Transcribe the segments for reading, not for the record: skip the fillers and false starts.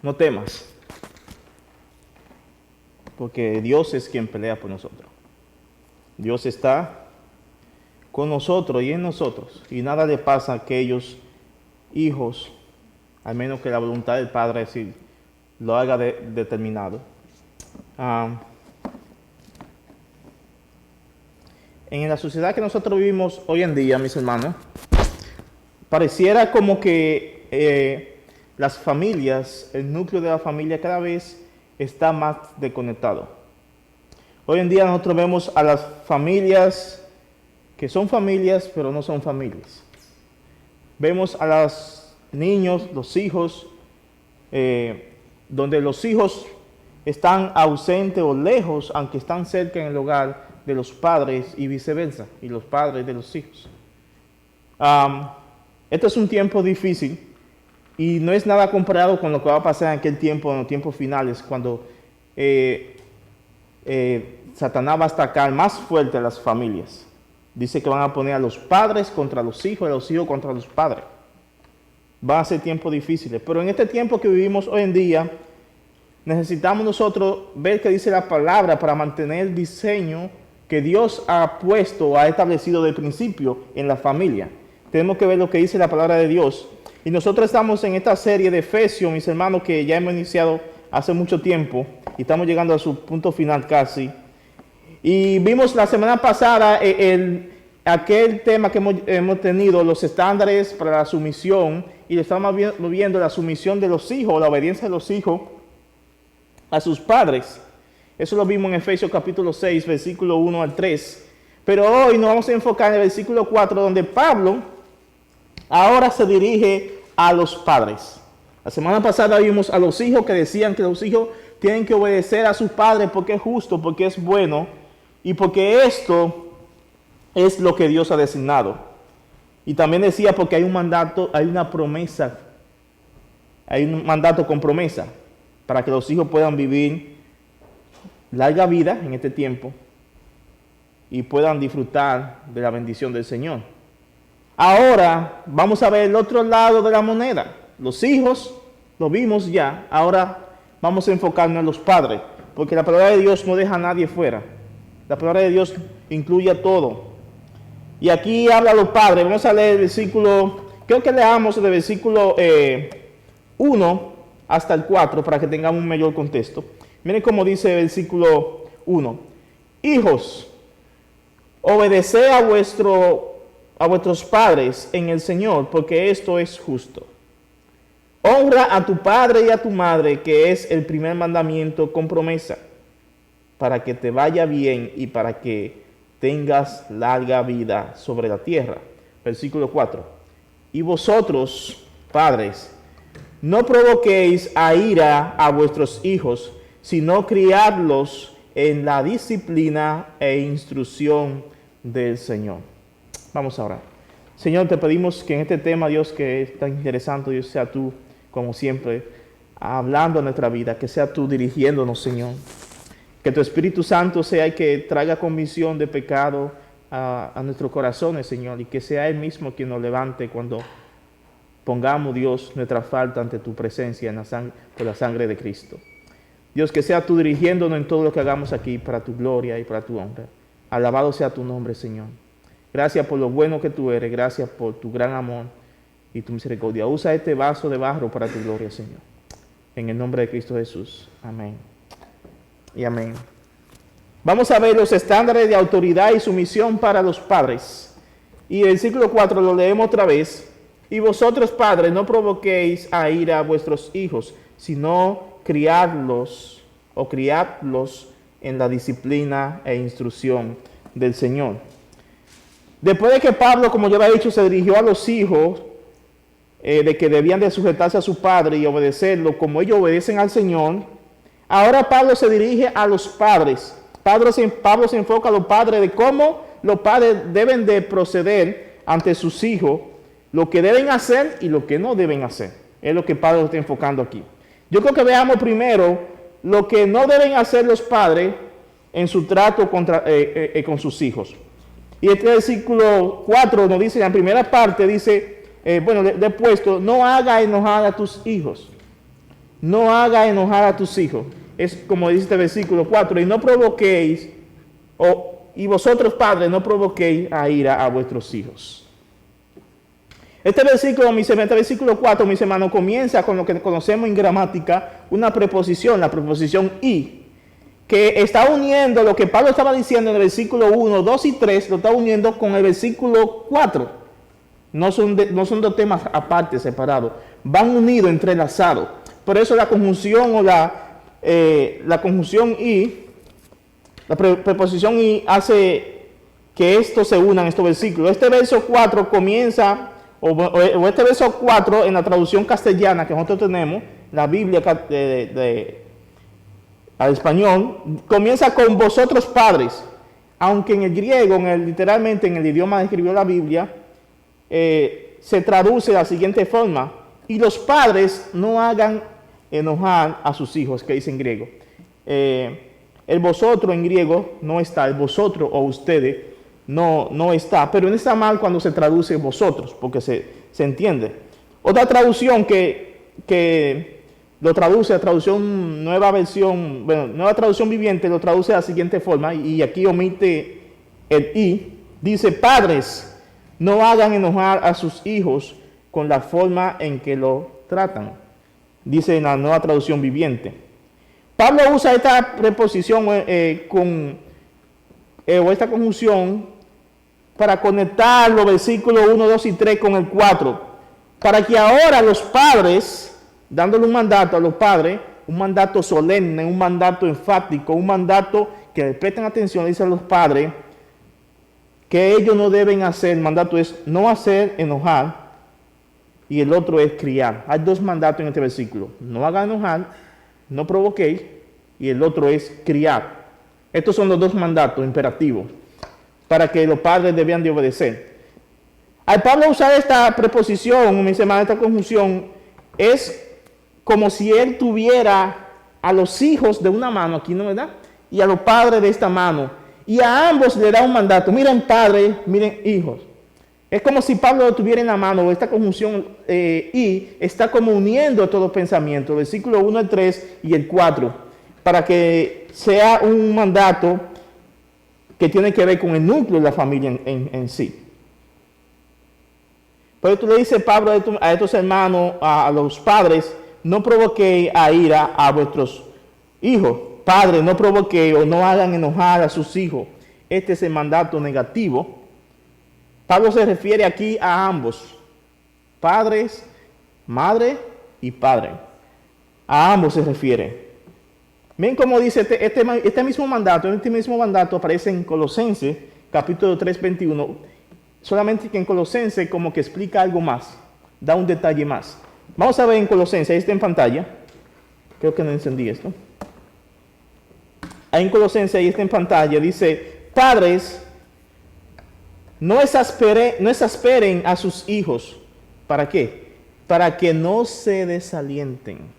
no temas, porque Dios es quien pelea por nosotros. Dios está con nosotros y en nosotros, y nada le pasa a aquellos hijos, al menos que la voluntad del Padre sí lo haga determinado. En la sociedad que nosotros vivimos hoy en día, mis hermanos, pareciera como que las familias, el núcleo de la familia cada vez está más desconectado. Hoy en día nosotros vemos a las familias que son familias, pero no son familias. Vemos a los niños, los hijos, donde los hijos están ausentes o lejos, aunque están cerca en el hogar de los padres y viceversa, y los padres de los hijos. Este es un tiempo difícil y no es nada comparado con lo que va a pasar en aquel tiempo, en los tiempos finales, cuando Satanás va a atacar más fuerte a las familias. Dice que van a poner a los padres contra los hijos y a los hijos contra los padres. Va a ser tiempos difíciles, pero en este tiempo que vivimos hoy en día, necesitamos nosotros ver qué dice la palabra para mantener el diseño que Dios ha puesto, ha establecido desde el principio en la familia. Tenemos que ver lo que dice la palabra de Dios. Y nosotros estamos en esta serie de Efesios, mis hermanos, que ya hemos iniciado hace mucho tiempo y estamos llegando a su punto final casi. Y vimos la semana pasada aquel tema que hemos tenido, los estándares para la sumisión, y estamos viendo la sumisión de los hijos, la obediencia de los hijos a sus padres. Eso lo vimos en Efesios capítulo 6, versículo 1 al 3. Pero hoy nos vamos a enfocar en el versículo 4, donde Pablo ahora se dirige a los padres. La semana pasada vimos a los hijos que decían que los hijos tienen que obedecer a sus padres porque es justo, porque es bueno y porque esto es lo que Dios ha designado. Y también decía porque hay un mandato, hay una promesa, hay un mandato con promesa para que los hijos puedan vivir larga vida en este tiempo y puedan disfrutar de la bendición del Señor. Ahora vamos a ver el otro lado de la moneda. Los hijos, lo vimos ya, ahora vamos a enfocarnos en los padres, porque la palabra de Dios no deja a nadie fuera. La palabra de Dios incluye a todo. Y aquí habla a los padres. Vamos a leer el versículo, creo que leamos el versículo 1 hasta el 4 para que tengamos un mayor contexto. Miren cómo dice el versículo 1. Hijos, obedeced a vuestros padres en el Señor, porque esto es justo. Honra a tu padre y a tu madre, que es el primer mandamiento con promesa, para que te vaya bien y para que tengas larga vida sobre la tierra. Versículo 4. Y vosotros, padres, no provoquéis a ira a vuestros hijos, sino criadlos en la disciplina e instrucción del Señor. Vamos a orar. Señor, te pedimos que en este tema, Dios, que es tan interesante, Dios, sea tú, como siempre, hablando en nuestra vida, que sea tú dirigiéndonos, Señor. Que tu Espíritu Santo sea el que traiga convicción de pecado a nuestros corazones, Señor, y que sea Él mismo quien nos levante cuando pongamos, Dios, nuestra falta ante tu presencia por la sangre de Cristo. Dios, que sea tú dirigiéndonos en todo lo que hagamos aquí para tu gloria y para tu honra. Alabado sea tu nombre, Señor. Gracias por lo bueno que tú eres, gracias por tu gran amor y tu misericordia. Usa este vaso de barro para tu gloria, Señor. En el nombre de Cristo Jesús. Amén. Y amén. Vamos a ver los estándares de autoridad y sumisión para los padres. Y el versículo 4 lo leemos otra vez. Y vosotros, padres, no provoquéis a ira a vuestros hijos, sino criadlos en la disciplina e instrucción del Señor. Después de que Pablo, como ya había dicho, se dirigió a los hijos de que debían de sujetarse a su padre y obedecerlo como ellos obedecen al Señor, ahora Pablo se dirige a los padres. Pablo se enfoca a los padres de cómo los padres deben de proceder ante sus hijos, lo que deben hacer y lo que no deben hacer. Es lo que Pablo está enfocando aquí. Yo creo que veamos primero lo que no deben hacer los padres en su trato con sus hijos. Y este versículo 4 nos dice, en la primera parte dice, le he puesto, no haga enojar a tus hijos. no haga enojar a tus hijos. Es como dice este versículo 4, y no provoquéis, y vosotros padres no provoquéis a ira a vuestros hijos. Este versículo 4, mis hermanos, comienza con lo que conocemos en gramática, una preposición, la preposición y, que está uniendo lo que Pablo estaba diciendo en el versículo 1, 2 y 3, lo está uniendo con el versículo 4. No son dos temas aparte, separados. Van unidos, entrelazados. Por eso la conjunción o la conjunción y, la preposición y hace que esto se unan, estos versículos. Este verso 4 comienza, o este verso 4 en la traducción castellana que nosotros tenemos, la Biblia al español, comienza con vosotros padres, aunque en el griego, literalmente en el idioma que escribió la Biblia, se traduce de la siguiente forma: y los padres no hagan enojar a sus hijos, que dice en griego. El vosotros en griego no está, el vosotros o ustedes no está, pero no está mal cuando se traduce vosotros, porque se entiende. Otra traducción que lo traduce, la traducción nueva traducción viviente, lo traduce de la siguiente forma, y aquí omite el y, dice: padres, no hagan enojar a sus hijos con la forma en que lo tratan, dice en la nueva traducción viviente. Pablo usa esta preposición o esta conjunción para conectar los versículos 1, 2 y 3 con el 4, para que ahora los padres, dándole un mandato a los padres, un mandato solemne, un mandato enfático, un mandato que le presten atención, dice a los padres, que ellos no deben hacer. El mandato es no hacer enojar, y el otro es criar. Hay dos mandatos en este versículo: no hagan enojar, no provoquéis, y el otro es criar. Estos son los dos mandatos imperativos para que los padres debían de obedecer. Al Pablo usar esta preposición, mis hermanos, esta conjunción, es como si él tuviera a los hijos de una mano, aquí no, ¿verdad?, y a los padres de esta mano, y a ambos le da un mandato: miren padres, miren hijos. Es como si Pablo lo tuviera en la mano. Esta conjunción y está como uniendo todos los pensamientos, versículo 1 al 3 y el 4, para que sea un mandato que tiene que ver con el núcleo de la familia en sí. Pero tú le dices, Pablo, a estos hermanos, a los padres: no provoquéis a ira a vuestros hijos. Padres, no provoquéis o no hagan enojar a sus hijos. Este es el mandato negativo. Pablo se refiere aquí a ambos: padres, madre y padre. A ambos se refiere. Ven cómo dice este mismo mandato aparece en Colosenses, capítulo 3, 21. Solamente que en Colosenses como que explica algo más, da un detalle más. Vamos a ver en Colosenses, ahí está en pantalla. Creo que no encendí esto. Ahí en Colosenses, ahí está en pantalla, dice: padres, no exasperen a sus hijos. ¿Para qué? Para que no se desalienten.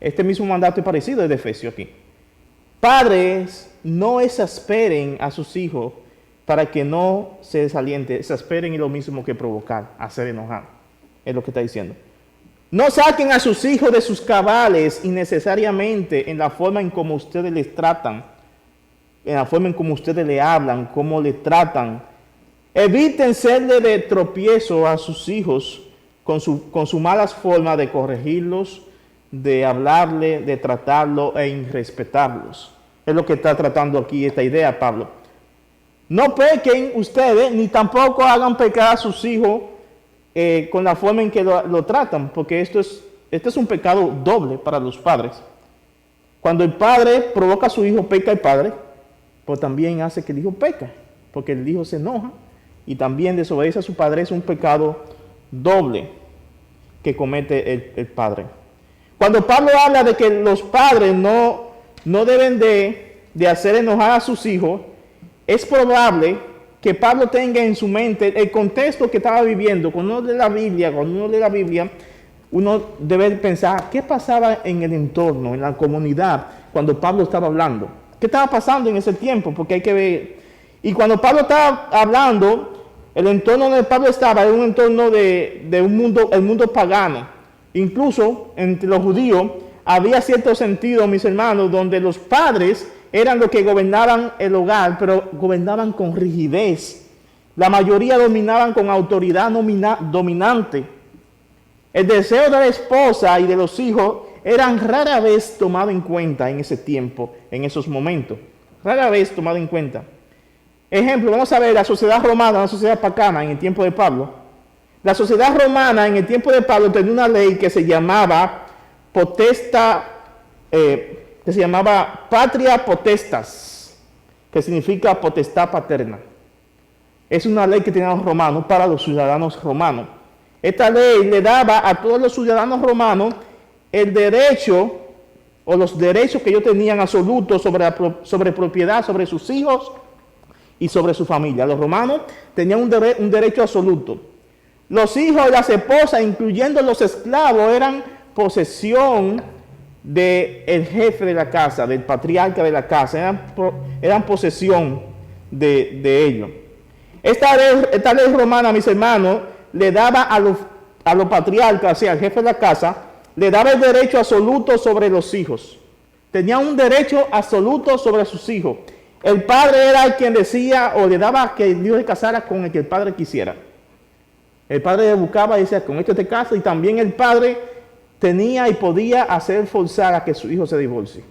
Este mismo mandato es parecido al de Efesios aquí. Padres, no exasperen a sus hijos para que no se desalienten. Exasperen es lo mismo que provocar, hacer enojar. Es lo que está diciendo. No saquen a sus hijos de sus cabales innecesariamente en la forma en como ustedes les tratan, en la forma en como ustedes le hablan, cómo le tratan. Eviten serle de tropiezo a sus hijos con su malas formas de corregirlos, de hablarle, de tratarlo e irrespetarlos. Es lo que está tratando aquí esta idea, Pablo. No pequen ustedes, ni tampoco hagan pecar a sus hijos con la forma en que lo tratan, porque este es un pecado doble para los padres. Cuando el padre provoca a su hijo, peca el padre, pero también hace que el hijo peca, porque el hijo se enoja y también desobedece a su padre. Es un pecado doble que comete el padre. Cuando Pablo habla de que los padres no deben de hacer enojar a sus hijos, es probable que Pablo tenga en su mente el contexto que estaba viviendo. Cuando uno lee la Biblia, uno debe pensar qué pasaba en el entorno, en la comunidad, cuando Pablo estaba hablando. ¿Qué estaba pasando en ese tiempo? Porque hay que ver. Y cuando Pablo estaba hablando, el entorno donde Pablo estaba era un entorno de un mundo, el mundo pagano. Incluso entre los judíos había cierto sentido, mis hermanos, donde los padres eran los que gobernaban el hogar, pero gobernaban con rigidez. La mayoría dominaban con autoridad dominante. El deseo de la esposa y de los hijos eran rara vez tomado en cuenta en ese tiempo, en esos momentos. Rara vez tomado en cuenta. Ejemplo, vamos a ver la sociedad romana, la sociedad pagana en el tiempo de Pablo. La sociedad romana en el tiempo de Pablo tenía una ley que se llamaba patria potestas, que significa potestad paterna. Es una ley que tenían los romanos para los ciudadanos romanos. Esta ley le daba a todos los ciudadanos romanos el derecho o los derechos que ellos tenían absolutos sobre propiedad, sobre sus hijos y sobre su familia. Los romanos tenían un derecho absoluto. Los hijos y las esposas, incluyendo los esclavos, eran posesión del jefe de la casa, del patriarca de la casa, eran posesión de ellos. Esta ley romana, mis hermanos, le daba a los patriarcas, o sea, al jefe de la casa, le daba el derecho absoluto sobre los hijos. Tenía un derecho absoluto sobre sus hijos. El padre era el quien decía o le daba que Dios se casara con el que el padre quisiera. El padre buscaba y decía, con esto te casas, y también el padre tenía y podía hacer forzar a que su hijo se divorcie.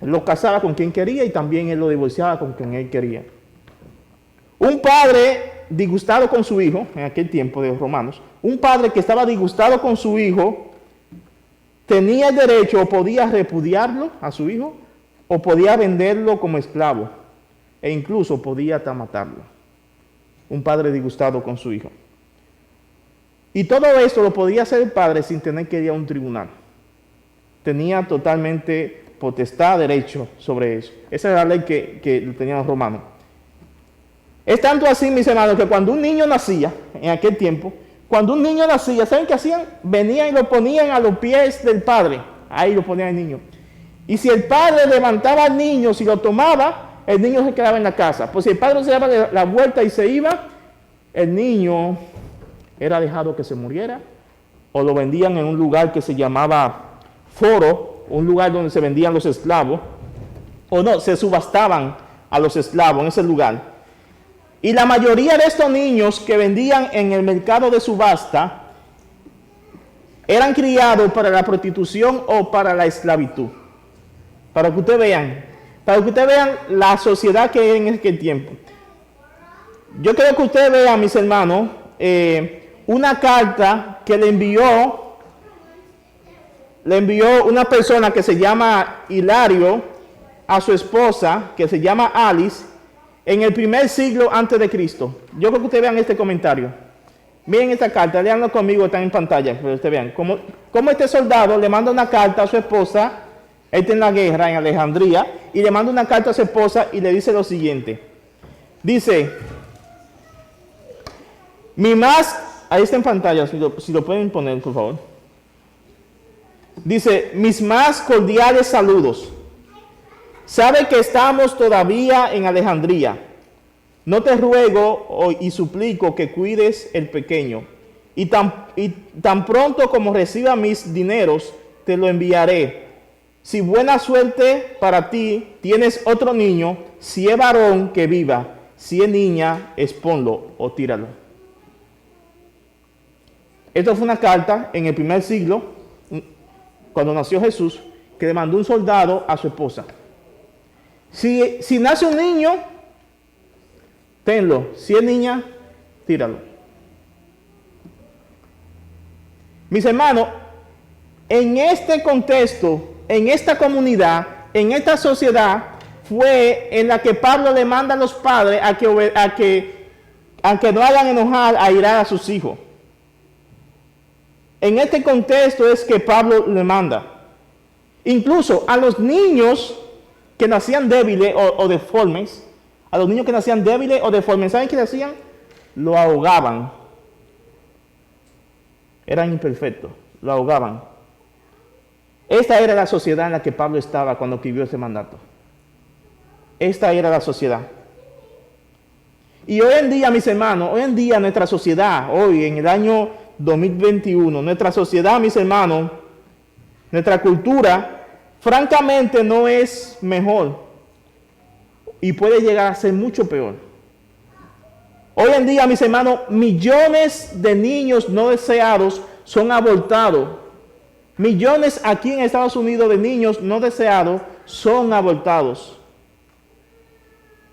Él lo casaba con quien quería y también él lo divorciaba con quien él quería. Un padre disgustado con su hijo, en aquel tiempo de los romanos, un padre que estaba disgustado con su hijo, tenía el derecho o podía repudiarlo a su hijo, o podía venderlo como esclavo, e incluso podía hasta matarlo. Un padre disgustado con su hijo. Y todo esto lo podía hacer el padre sin tener que ir a un tribunal. Tenía totalmente potestad, derecho sobre eso. Esa era la ley que tenían los romanos. Es tanto así, mis hermanos, que cuando un niño nacía, en aquel tiempo, cuando un niño nacía, ¿saben qué hacían? Venían y lo ponían a los pies del padre. Ahí lo ponían el niño. Y si el padre levantaba al niño, si lo tomaba, el niño se quedaba en la casa. Pues si el padre se daba la vuelta y se iba, el niño era dejado que se muriera, o lo vendían en un lugar que se llamaba foro, un lugar donde se vendían los esclavos, o no, se subastaban a los esclavos en ese lugar. Y la mayoría de estos niños que vendían en el mercado de subasta eran criados para la prostitución o para la esclavitud. Para que ustedes vean la sociedad que era en aquel tiempo. Yo creo que ustedes vean, mis hermanos, una carta que le envió una persona que se llama Hilario a su esposa, que se llama Alice, en el primer siglo antes de Cristo. Yo creo que ustedes vean este comentario. Miren esta carta, léanlo conmigo, está en pantalla, para que ustedes vean. Cómo este soldado le manda una carta a su esposa, él está en la guerra en Alejandría, y le manda una carta a su esposa y le dice lo siguiente. Dice, ahí está en pantalla, si lo pueden poner, por favor. Dice, mis más cordiales saludos. Sabe que estamos todavía en Alejandría. No te ruego y suplico que cuides el pequeño. Y tan pronto como reciba mis dineros, te lo enviaré. Si buena suerte para ti, tienes otro niño, si es varón, que viva. Si es niña, exponlo o tíralo. Esto fue una carta en el primer siglo, cuando nació Jesús, que le mandó un soldado a su esposa. Si nace un niño, tenlo. Si es niña, tíralo. Mis hermanos, en este contexto, en esta comunidad, en esta sociedad, fue en la que Pablo le manda a los padres a que no hagan enojar, a irar a sus hijos. En este contexto es que Pablo le manda. Incluso a los niños que nacían débiles o deformes, ¿saben qué hacían? Lo ahogaban. Eran imperfectos, lo ahogaban. Esta era la sociedad en la que Pablo estaba cuando escribió ese mandato. Esta era la sociedad. Y hoy en día, mis hermanos, hoy en día nuestra sociedad, hoy en el año 2021. Nuestra sociedad, mis hermanos, nuestra cultura, francamente no es mejor y puede llegar a ser mucho peor. Hoy en día, mis hermanos, millones de niños no deseados son abortados. Millones aquí en Estados Unidos de niños no deseados son abortados.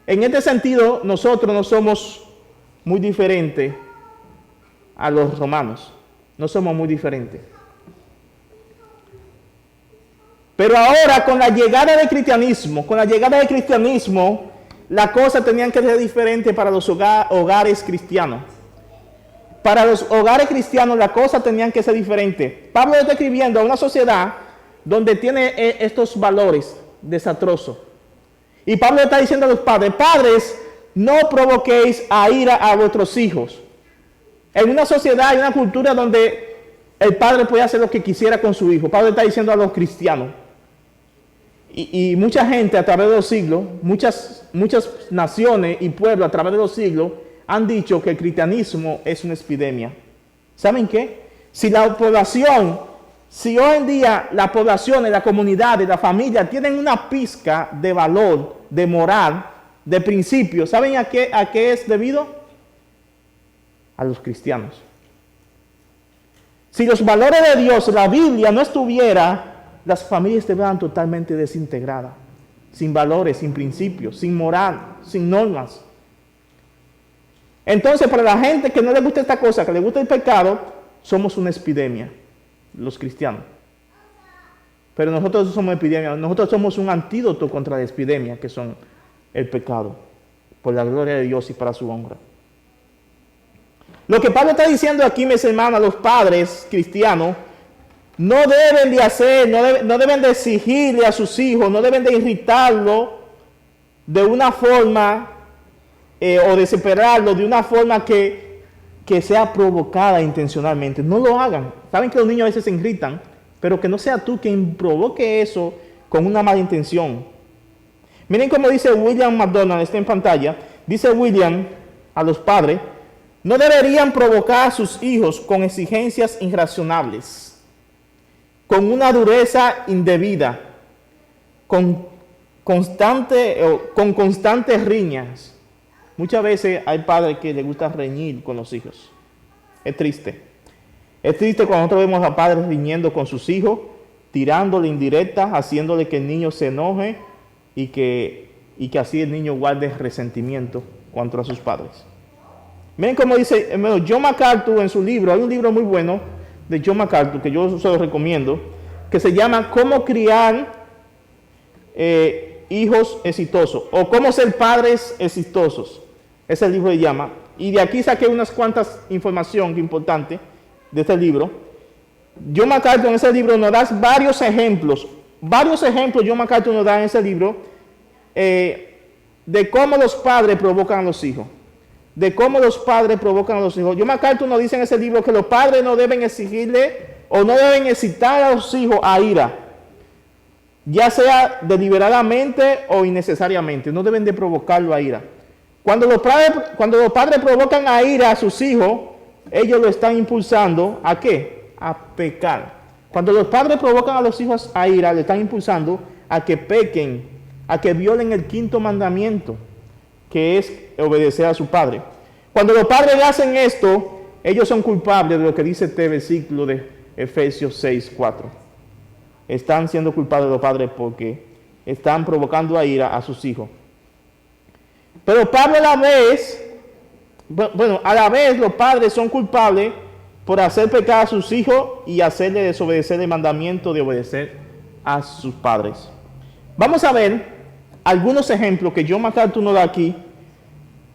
En este sentido, nosotros no somos muy diferentes a los romanos. No somos muy diferentes. Pero ahora, con la llegada del cristianismo, la cosa tenía que ser diferente para los hogares cristianos. Para los hogares cristianos, la cosa tenía que ser diferente. Pablo está escribiendo a una sociedad donde tiene estos valores desastrosos. Y Pablo está diciendo a los padres: padres, no provoquéis a ira a vuestros hijos. En una sociedad, en una cultura donde el padre puede hacer lo que quisiera con su hijo, Pablo está diciendo a los cristianos. Y mucha gente a través de los siglos, muchas naciones y pueblos a través de los siglos han dicho que el cristianismo es una epidemia. ¿Saben qué? Si hoy en día la población, la comunidad, la familia tienen una pizca de valor, de moral, de principio, ¿saben a qué es debido? A los cristianos. Si los valores de Dios, la Biblia no estuviera, las familias estaban totalmente desintegradas, sin valores, sin principios, sin moral, sin normas. Entonces, para la gente que no le gusta esta cosa, que le gusta el pecado, somos una epidemia, los cristianos. Pero nosotros no somos epidemia, nosotros somos un antídoto contra la epidemia, que son el pecado, por la gloria de Dios y para su honra. Lo que Pablo está diciendo aquí, mis hermanos, los padres cristianos, no deben de hacer, no deben de exigirle a sus hijos, no deben de irritarlo de una forma o desesperarlo de una forma que sea provocada intencionalmente. No lo hagan. Saben que los niños a veces se irritan, pero que no sea tú quien provoque eso con una mala intención. Miren cómo dice William McDonald, está en pantalla. Dice William a los padres: no deberían provocar a sus hijos con exigencias irracionables, con una dureza indebida, con constantes riñas. Muchas veces hay padres que les gusta reñir con los hijos. Es triste. Es triste cuando nosotros vemos a padres riñendo con sus hijos, tirándole indirectas, haciéndole que el niño se enoje y que así el niño guarde resentimiento contra sus padres. Miren cómo dice John MacArthur en su libro. Hay un libro muy bueno de John MacArthur que yo se lo recomiendo, que se llama Cómo criar hijos exitosos, o Cómo ser padres exitosos. Ese libro se llama. Y de aquí saqué unas cuantas información importante de este libro. John MacArthur en ese libro nos da varios ejemplos. John MacArthur nos da en ese libro de cómo los padres provocan a los hijos. John MacArthur nos dice en ese libro que los padres no deben exigirle o no deben excitar a los hijos a ira, ya sea deliberadamente o innecesariamente. No deben de provocarlo a ira. Cuando los padres provocan a ira a sus hijos, ellos lo están impulsando ¿a qué? A pecar. Cuando los padres provocan a los hijos a ira, le están impulsando a que pequen, a que violen el 5º mandamiento, que es obedecer a su padre. Cuando los padres hacen esto, ellos son culpables de lo que dice este versículo de Efesios 6:4. Están siendo culpables los padres porque están provocando a ira a sus hijos. Pero Pablo a la vez los padres son culpables por hacer pecar a sus hijos y hacerle desobedecer el mandamiento de obedecer a sus padres. Vamos a ver algunos ejemplos que John MacArthur nos da aquí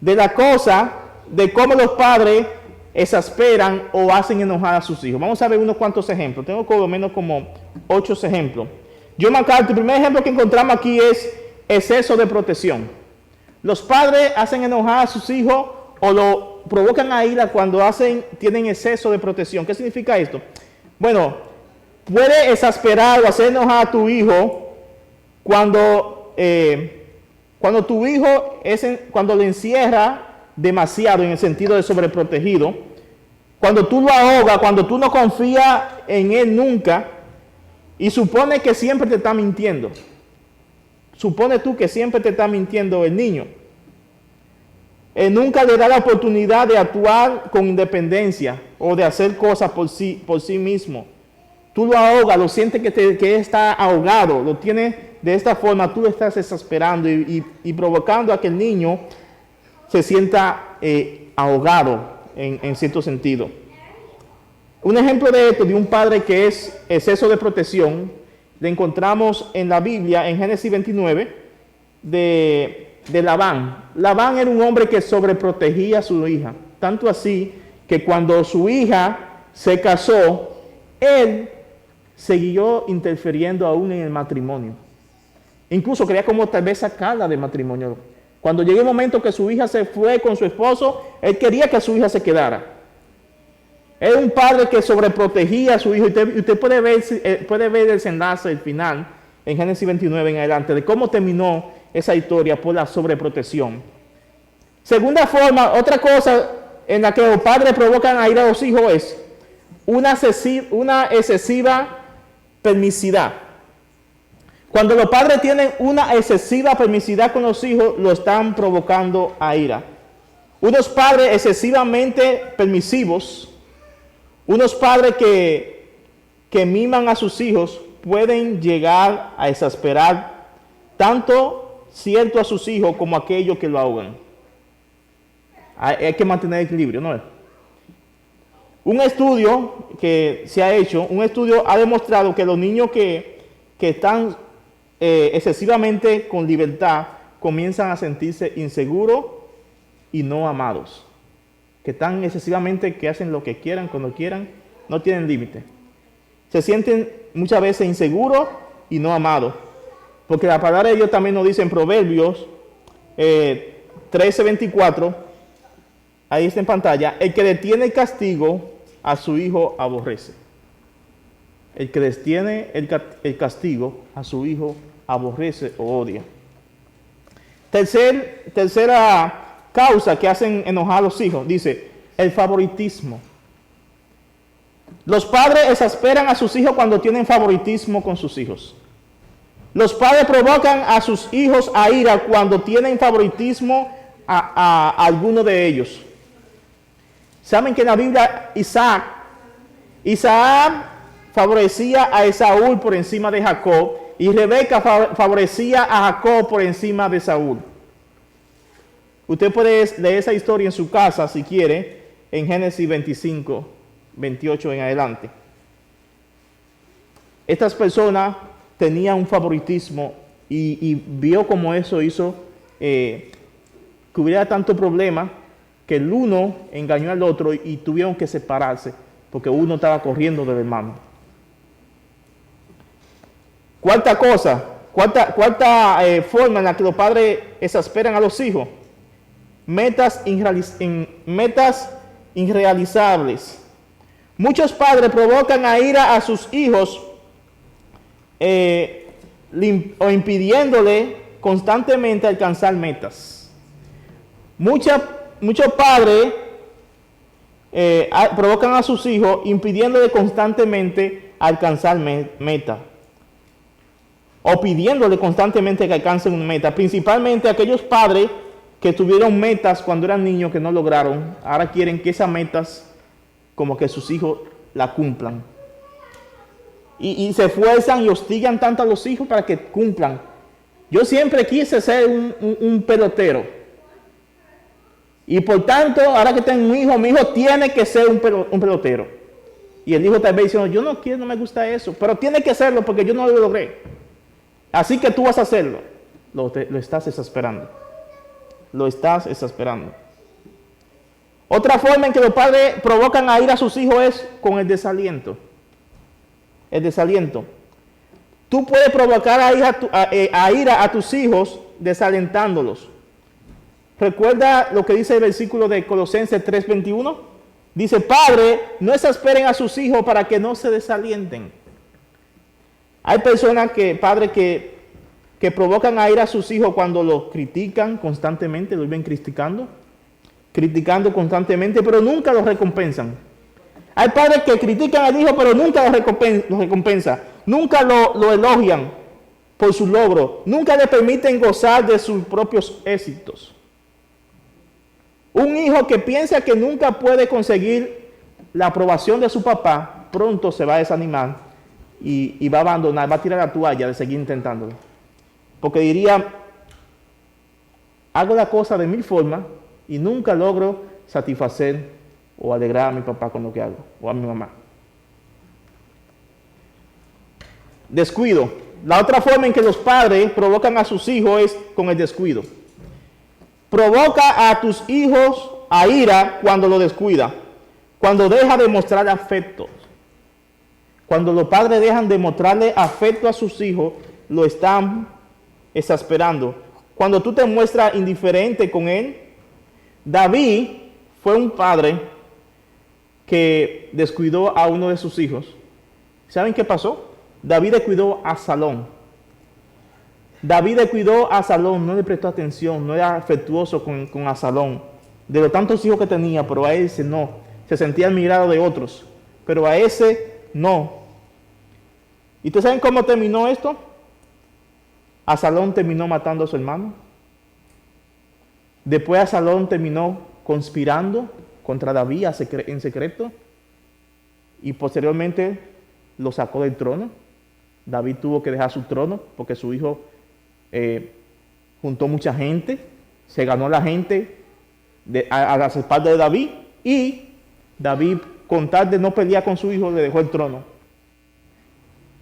de cómo los padres exasperan o hacen enojar a sus hijos. Vamos a ver unos cuantos ejemplos. Tengo por lo menos como 8 ejemplos. John MacArthur, el primer ejemplo que encontramos aquí es exceso de protección. Los padres hacen enojar a sus hijos o lo provocan a ira cuando tienen exceso de protección. ¿Qué significa esto? Bueno, puede exasperar o hacer enojar a tu hijo cuando tu hijo cuando le encierra demasiado en el sentido de sobreprotegido, cuando tú lo ahogas, cuando tú no confías en él nunca, y supone que siempre te está mintiendo. Supone tú que siempre te está mintiendo el niño. Él nunca le da la oportunidad de actuar con independencia o de hacer cosas por sí mismo. Tú lo ahogas, lo sientes que está ahogado, lo tienes de esta forma, tú lo estás exasperando y provocando a que el niño se sienta ahogado en cierto sentido. Un ejemplo de esto, de un padre que es exceso de protección, le encontramos en la Biblia, en Génesis 29, de Labán. Labán era un hombre que sobreprotegía a su hija, tanto así que cuando su hija se casó, él siguió interfiriendo aún en el matrimonio. Incluso quería como tal vez sacarla del matrimonio. Cuando llegó el momento que su hija se fue con su esposo, él quería que su hija se quedara. Era un padre que sobreprotegía a su hijo. Usted puede ver el desenlace, el final, en Génesis 29 en adelante, de cómo terminó esa historia por la sobreprotección. Segunda forma, otra cosa en la que los padres provocan a ir a los hijos es una excesiva permisividad. Cuando los padres tienen una excesiva permisividad con los hijos, lo están provocando a ira. Unos padres excesivamente permisivos, unos padres que miman a sus hijos, pueden llegar a exasperar tanto cierto a sus hijos como a aquellos que lo ahogan. Hay que mantener el equilibrio, ¿no? Un estudio que se ha hecho, ha demostrado que los niños que están excesivamente con libertad comienzan a sentirse inseguros y no amados. Que están excesivamente, que hacen lo que quieran, cuando quieran, no tienen límite. Se sienten muchas veces inseguros y no amados. Porque la palabra de Dios también nos dice en Proverbios 13:24, ahí está en pantalla, el que detiene el castigo a su hijo aborrece. El que detiene el castigo a su hijo aborrece o odia. Tercera causa que hacen enojar a los hijos, dice, el favoritismo. Los padres exasperan a sus hijos cuando tienen favoritismo con sus hijos. Los padres provocan a sus hijos a ira cuando tienen favoritismo a alguno de ellos. Saben que en la Biblia Isaac favorecía a Esaú por encima de Jacob y Rebeca favorecía a Jacob por encima de Saúl. Usted puede leer esa historia en su casa si quiere, en Génesis 25, 28 en adelante. Estas personas tenían un favoritismo y vio como eso hizo que hubiera tanto problema que el uno engañó al otro y tuvieron que separarse porque uno estaba corriendo del hermano. Cuarta forma en la que los padres exasperan a los hijos. Metas irrealizables. Muchos padres provocan a ira a sus hijos o impidiéndole constantemente alcanzar metas. Muchos padres provocan a sus hijos impidiéndole constantemente alcanzar metas o pidiéndole constantemente que alcancen una meta, principalmente aquellos padres que tuvieron metas cuando eran niños que no lograron, ahora quieren que esas metas como que sus hijos la cumplan. Y se esfuerzan y hostigan tanto a los hijos para que cumplan. Yo siempre quise ser un pelotero. Y por tanto, ahora que tengo un hijo, mi hijo tiene que ser un pelotero. Y el hijo tal vez diciendo, yo no quiero, no me gusta eso, pero tiene que hacerlo porque yo no lo logré. Así que tú vas a hacerlo. Lo estás exasperando. Lo estás exasperando. Otra forma en que los padres provocan a ir a sus hijos es con el desaliento. El desaliento. Tú puedes provocar a ira a tus hijos desalentándolos. ¿Recuerda lo que dice el versículo de Colosenses 3:21? Dice, padre, no exasperen a sus hijos para que no se desalienten. Hay personas padres que provocan a ira a sus hijos cuando los critican constantemente, los ven criticando constantemente, pero nunca los recompensan. Hay padres que critican al hijo, pero nunca lo recompensa. Nunca lo elogian por su logro. Nunca le permiten gozar de sus propios éxitos. Un hijo que piensa que nunca puede conseguir la aprobación de su papá, pronto se va a desanimar y va a abandonar, va a tirar la toalla de seguir intentándolo. Porque diría, hago la cosa de 1000 formas y nunca logro satisfacer o alegrar a mi papá con lo que hago, o a mi mamá. Descuido. La otra forma en que los padres provocan a sus hijos es con el descuido. Provoca a tus hijos a ira cuando lo descuida, cuando deja de mostrar afecto. Cuando los padres dejan de mostrarle afecto a sus hijos, lo están exasperando. Cuando tú te muestras indiferente con él, David fue un padre que descuidó a uno de sus hijos. ¿Saben qué pasó? David descuidó a Absalón. David descuidó a Absalón, no le prestó atención, no era afectuoso con Absalón. De los tantos hijos que tenía, pero a ese no. Se sentía admirado de otros, pero a ese no. ¿Y ustedes saben cómo terminó esto? Absalón terminó matando a su hermano. Después Absalón terminó conspirando contra David en secreto. Y posteriormente lo sacó del trono. David tuvo que dejar su trono porque su hijo juntó mucha gente. Se ganó la gente a las espaldas de David. Y David, con tal de no pelear con su hijo, le dejó el trono.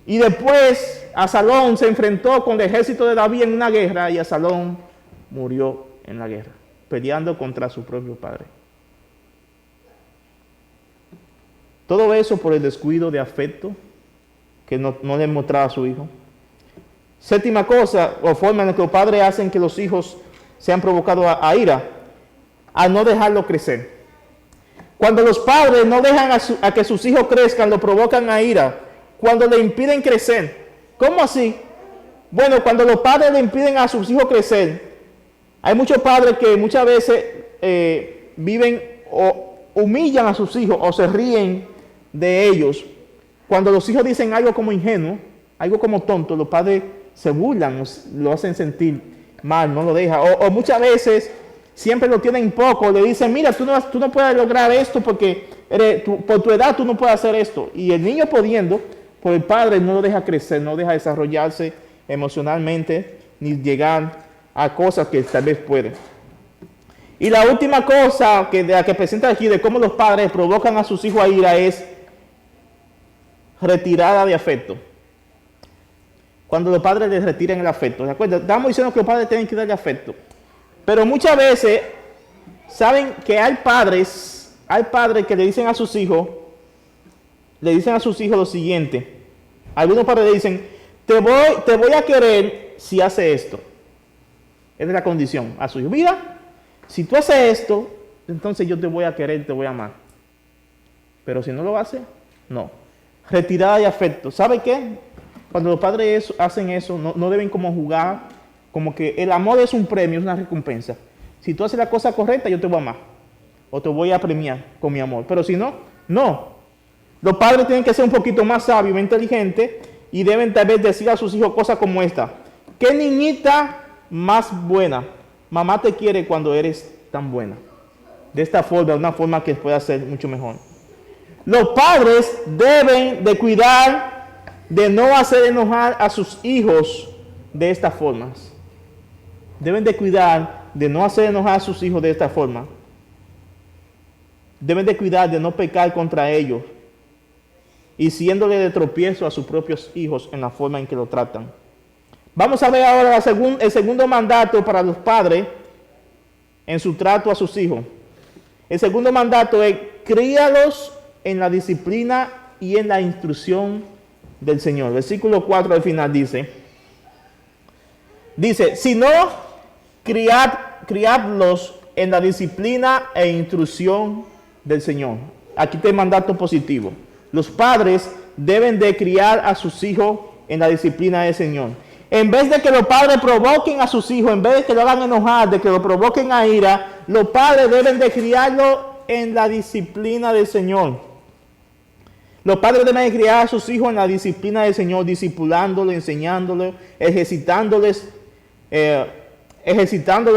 Y después Absalón se enfrentó con el ejército de David en una guerra y Absalón murió en la guerra, peleando contra su propio padre. Todo eso por el descuido de afecto que no le mostraba a su hijo. Séptima cosa o forma en la que los padres hacen que los hijos sean provocados a ira, a no dejarlo crecer. Cuando los padres no dejan a que sus hijos crezcan, lo provocan a ira. Cuando le impiden crecer. ¿Cómo así? Bueno, cuando los padres le impiden a sus hijos crecer, hay muchos padres que muchas veces viven o humillan a sus hijos o se ríen de ellos. Cuando los hijos dicen algo como ingenuo, algo como tonto, los padres se burlan, lo hacen sentir mal, no lo dejan. O muchas veces siempre lo tienen poco, le dicen, mira, tú no puedes lograr esto porque por tu edad tú no puedes hacer esto. Y el niño pudiendo, por el padre no lo deja crecer, no deja desarrollarse emocionalmente, ni llegar a cosas que tal vez puede. Y la última cosa de la que presenta aquí, de cómo los padres provocan a sus hijos a ira, es retirada de afecto. Cuando los padres les retiran el afecto. ¿De acuerdo? Estamos diciendo que los padres tienen que darle afecto. Pero muchas veces, saben que hay padres que le dicen a sus hijos lo siguiente. Algunos padres le dicen, te voy a querer si hace esto. Esa es la condición a su hijo. Mira, si tú haces esto, entonces yo te voy a querer, te voy a amar. Pero si no lo hace, no. Retirada de afecto. ¿Sabe qué? Cuando los padres hacen eso, no deben como jugar, como que el amor es un premio, es una recompensa. Si tú haces la cosa correcta, yo te voy a amar. O te voy a premiar con mi amor. Pero si no, no. Los padres tienen que ser un poquito más sabios, más inteligentes, y deben tal vez decir a sus hijos cosas como esta. ¿Qué niñita más buena? Mamá te quiere cuando eres tan buena. De esta forma, una forma que pueda ser mucho mejor. Los padres deben de cuidar de no hacer enojar a sus hijos de estas formas. Deben de cuidar de no hacer enojar a sus hijos de esta forma. Deben de cuidar de no pecar contra ellos y siéndole de tropiezo a sus propios hijos en la forma en que lo tratan. Vamos a ver ahora el segundo mandato para los padres en su trato a sus hijos. El segundo mandato es: críalos en la disciplina y en la instrucción del Señor. Versículo 4 al final dice, si no, criadlos en la disciplina e instrucción del Señor. Aquí está el mandato positivo. Los padres deben de criar a sus hijos en la disciplina del Señor. En vez de que los padres provoquen a sus hijos, en vez de que lo hagan enojar, de que lo provoquen a ira, los padres deben de criarlo en la disciplina del Señor. Los padres deben criar a sus hijos en la disciplina del Señor, discipulándolo, enseñándolo, ejercitándolo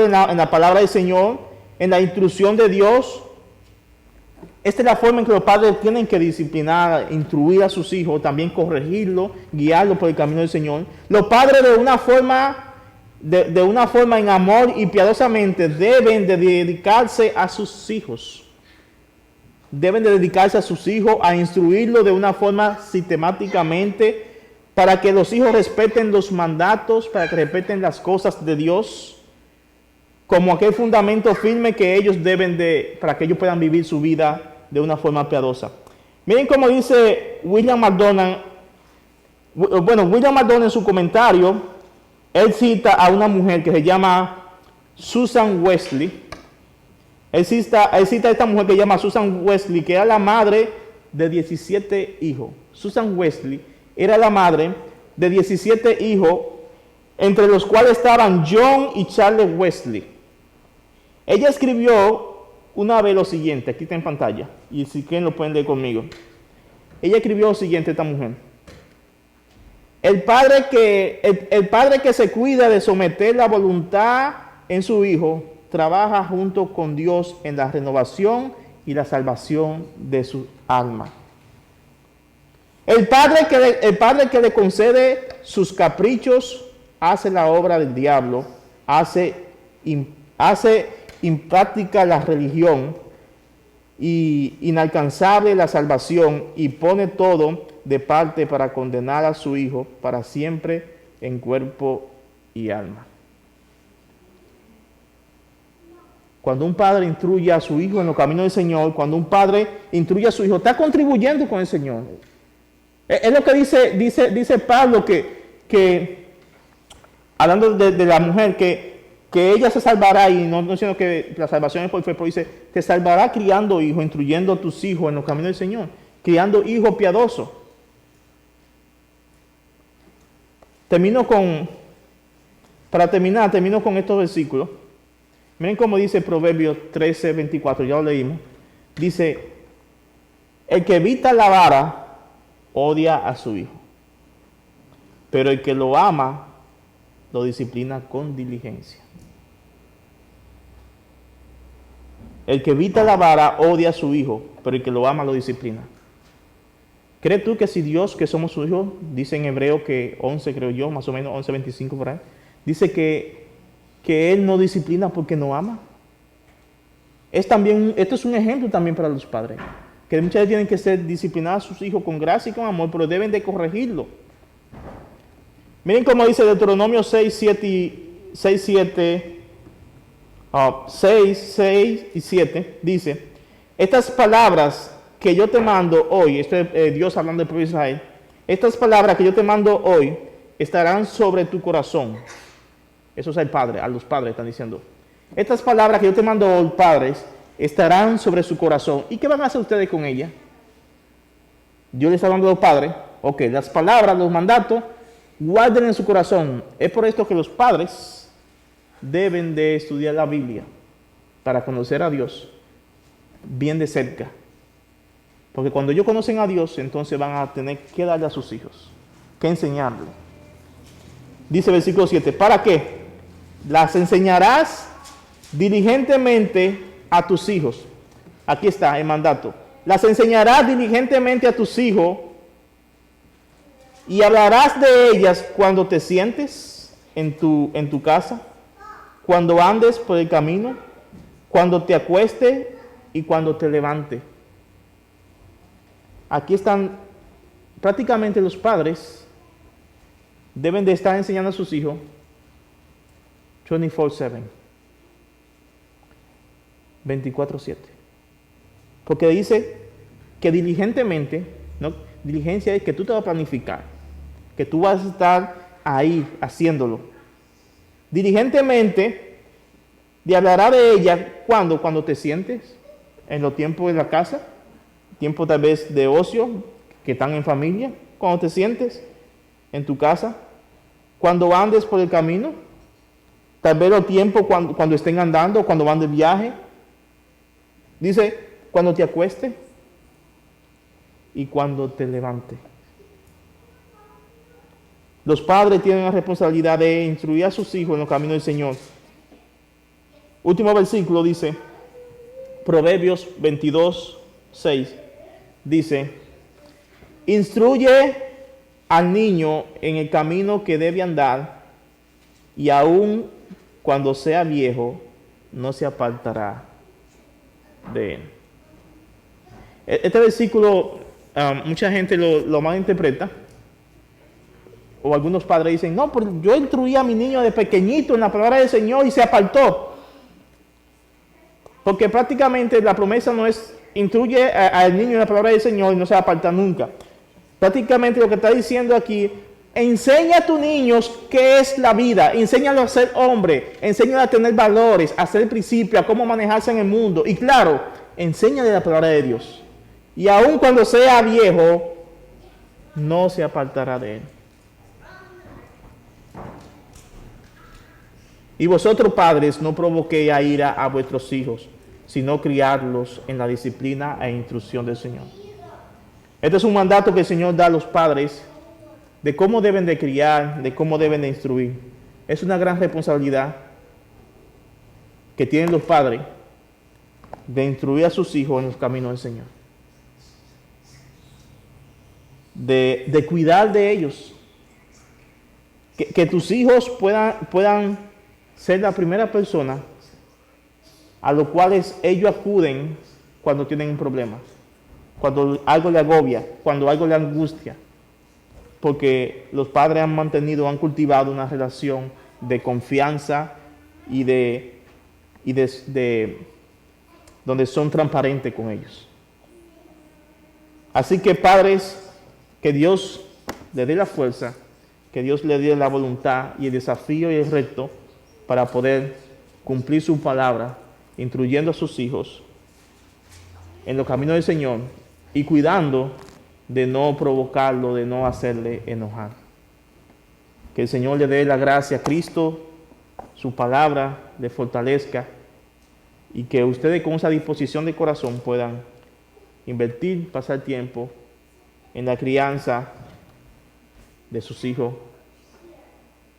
en la palabra del Señor, en la instrucción de Dios. Esta es la forma en que los padres tienen que disciplinar, instruir a sus hijos, también corregirlo, guiarlo por el camino del Señor. Los padres de una forma en amor y piadosamente deben de dedicarse a sus hijos. Deben de dedicarse a sus hijos, a instruirlos de una forma sistemáticamente, para que los hijos respeten los mandatos, para que respeten las cosas de Dios, como aquel fundamento firme que ellos para que ellos puedan vivir su vida de una forma piadosa. Miren cómo dice William MacDonald. Bueno, William MacDonald en su comentario, él cita a una mujer que se llama Susan Wesley. Él cita a esta mujer que se llama Susan Wesley, que era la madre de 17 hijos. Susan Wesley era la madre de 17 hijos, entre los cuales estaban John y Charles Wesley. Ella escribió una vez lo siguiente, aquí está en pantalla, y si quieren lo pueden leer conmigo. Ella escribió lo siguiente, esta mujer: el padre que se cuida de someter la voluntad en su hijo, trabaja junto con Dios en la renovación y la salvación de su alma. El padre que le concede sus caprichos hace la obra del diablo, hace impráctica la religión y inalcanzable la salvación, y pone todo de parte para condenar a su hijo para siempre en cuerpo y alma. Cuando un padre instruye a su hijo en los caminos del Señor, cuando un padre instruye a su hijo, está contribuyendo con el Señor. Es lo que dice Pablo, que hablando de la mujer, que ella se salvará, y no diciendo que la salvación es por fe, pero dice, te salvará criando hijos, instruyendo a tus hijos en los caminos del Señor, criando hijos piadosos. Termino con estos versículos. Miren cómo dice Proverbios 13:24, ya lo leímos. Dice, el que evita la vara odia a su hijo, pero el que lo ama lo disciplina con diligencia. El que evita la vara odia a su hijo, pero el que lo ama lo disciplina. ¿Crees tú que si Dios, que somos sus hijos, dice en Hebreo que 11, creo yo, más o menos 11:25 por ahí, dice que Él no disciplina porque no ama? Esto es un ejemplo también para los padres, que muchas veces tienen que ser disciplinados a sus hijos con gracia y con amor, pero deben de corregirlo. Miren cómo dice Deuteronomio 6 y 7, dice, estas palabras que yo te mando hoy, esto es Dios hablando del pueblo de Israel, estas palabras que yo te mando hoy estarán sobre tu corazón. Eso es el Padre, a los padres están diciendo. Estas palabras que yo te mando hoy, padres, estarán sobre su corazón. ¿Y qué van a hacer ustedes con ellas? Dios les está hablando a los padres. Ok, las palabras, los mandatos, guarden en su corazón. Es por esto que los padres deben de estudiar la Biblia para conocer a Dios bien de cerca. Porque cuando ellos conocen a Dios, entonces van a tener que darle a sus hijos, que enseñarle. Dice el versículo 7, ¿para qué? Las enseñarás diligentemente a tus hijos. Aquí está el mandato. Las enseñarás diligentemente a tus hijos y hablarás de ellas cuando te sientes en tu casa, cuando andes por el camino, cuando te acuestes y cuando te levantes. Aquí están prácticamente los padres deben de estar enseñando a sus hijos 24/7, 24/7. Porque dice que diligentemente, ¿no? Diligencia es que tú te vas a planificar, que tú vas a estar ahí haciéndolo. Diligentemente, te hablará de ella cuando te sientes, en los tiempos de la casa, tiempo tal vez de ocio, que están en familia, cuando te sientes en tu casa, cuando andes por el camino, tal vez los tiempos cuando estén andando, cuando van de viaje. Dice, cuando te acuestes. y cuando te levantes. Los padres tienen la responsabilidad de instruir a sus hijos en los caminos del Señor. Último versículo dice, Proverbios 22:6, dice, instruye al niño en el camino que debe andar, y aun cuando sea viejo, no se apartará de él. Este versículo, mucha gente lo malinterpreta, o algunos padres dicen, no, pero yo instruí a mi niño de pequeñito en la palabra del Señor y se apartó. Porque prácticamente la promesa no es, instruye al niño en la palabra del Señor y no se aparta nunca. Prácticamente lo que está diciendo aquí, enseña a tus niños qué es la vida, enséñalo a ser hombre, enséñalo a tener valores, a ser principio, a cómo manejarse en el mundo. Y claro, enséñale la palabra de Dios. Y aun cuando sea viejo, no se apartará de él. Y vosotros, padres, no provoquéis a ira a vuestros hijos, sino criarlos en la disciplina e instrucción del Señor. Este es un mandato que el Señor da a los padres de cómo deben de criar, de cómo deben de instruir. Es una gran responsabilidad que tienen los padres de instruir a sus hijos en los caminos del Señor. De cuidar de ellos. Que tus hijos puedan ser la primera persona a los cuales ellos acuden cuando tienen un problema, cuando algo le agobia, cuando algo le angustia, porque los padres han cultivado una relación de confianza y de donde son transparentes con ellos. Así que padres, que Dios le dé la fuerza, que Dios le dé la voluntad y el desafío y el reto para poder cumplir su palabra, instruyendo a sus hijos en los caminos del Señor y cuidando de no provocarlo, de no hacerle enojar. Que el Señor le dé la gracia a Cristo, su palabra le fortalezca y que ustedes con esa disposición de corazón puedan invertir, pasar tiempo en la crianza de sus hijos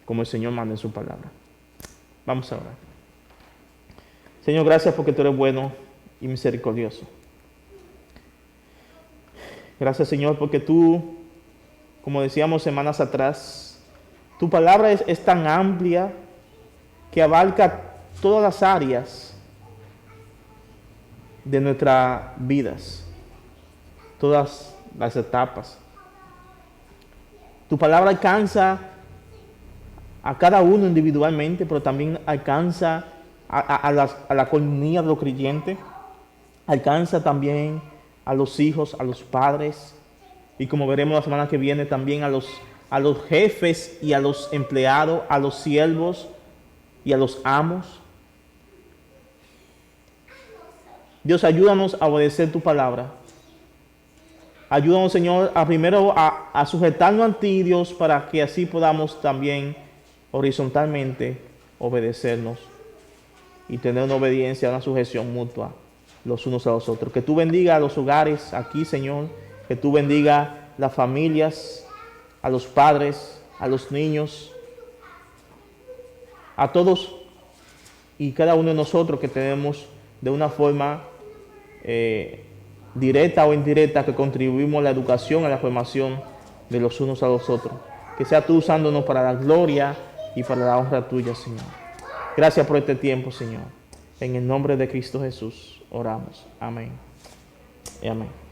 como el Señor manda en su palabra. Vamos a orar. Señor, gracias porque tú eres bueno y misericordioso. Gracias, Señor, porque tú, como decíamos semanas atrás, tu palabra es tan amplia que abarca todas las áreas de nuestras vidas, todas las etapas. Tu palabra alcanza a cada uno individualmente, pero también alcanza a la comunidad de los creyentes, alcanza también a los hijos, a los padres, y como veremos la semana que viene, también a los jefes y a los empleados, a los siervos y a los amos. Dios, ayúdanos a obedecer tu palabra. Ayúdanos, Señor, primero a sujetarnos a ti, Dios, para que así podamos también horizontalmente obedecernos y tener una obediencia, una sujeción mutua los unos a los otros. Que tú bendiga a los hogares aquí, Señor, que tú bendiga las familias, a los padres, a los niños, a todos y cada uno de nosotros que tenemos de una forma directa o indirecta, que contribuimos a la educación, a la formación de los unos a los otros. Que sea tú usándonos para la gloria y para la honra tuya, Señor. Gracias por este tiempo, Señor. En el nombre de Cristo Jesús oramos. Amén y amén.